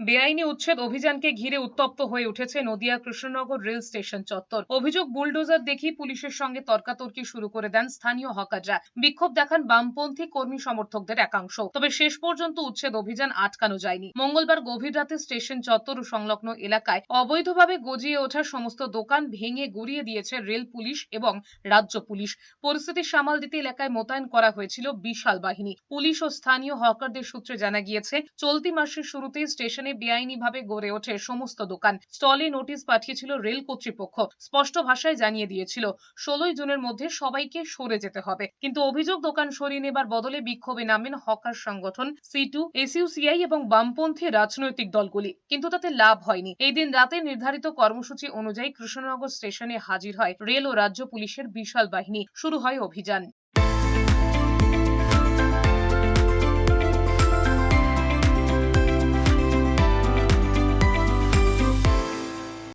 বেআইনি উচ্ছেদ অভিযানকে ঘিরে উত্তপ্ত হয়ে উঠেছে নদিয়া কৃষ্ণনগর রেল স্টেশন চত্বর। অভিযোগ, বুলডোজার দেখিয়ে পুলিশের সঙ্গে তর্কাতর্কি শুরু করে দেন স্থানীয় হকাররা। বিক্ষোভ দেখান বামপন্থী কর্মী সমর্থকদের একাংশ। তবে শেষ পর্যন্ত উচ্ছেদ অভিযান আটকানো যায়নি। মঙ্গলবার গভীর রাতে স্টেশন চত্বর ও সংলগ্ন এলাকায় অবৈধভাবে গজিয়ে ওঠা সমস্ত দোকান ভেঙে গুড়িয়ে দিয়েছে রেল পুলিশ এবং রাজ্য পুলিশ। পরিস্থিতি সামাল দিতে এলাকায় মোতায়েন করা হয়েছিল বিশাল বাহিনী। পুলিশ ও স্থানীয় হকারদের সূত্রে জানা গিয়েছে, চলতি মাসের শুরুতেই স্টেশনে বেআইনিভাবে গড়ে ওঠে সমস্ত দোকান। স্টলে নোটিশ পাঠিয়েছিল রেল কর্তৃপক্ষ। স্পষ্ট ভাষায় জানিয়ে দিয়েছিল 16 জুনের মধ্যে সবাইকে সরে যেতে হবে। কিন্তু অভিযোগ, দোকান সরিয়ে নেবার বদলে বিক্ষোভে নামেন হকার সংগঠন C2, SUCI এবং বামপন্থী রাজনৈতিক দলগুলি। কিন্তু তাতে লাভ হয়নি। এই দিন রাতে নির্ধারিত কর্মসূচি অনুযায়ী কৃষ্ণনগর স্টেশনে হাজির হয় রেল ও রাজ্য পুলিশের বিশাল বাহিনী। শুরু হয় অভিযান।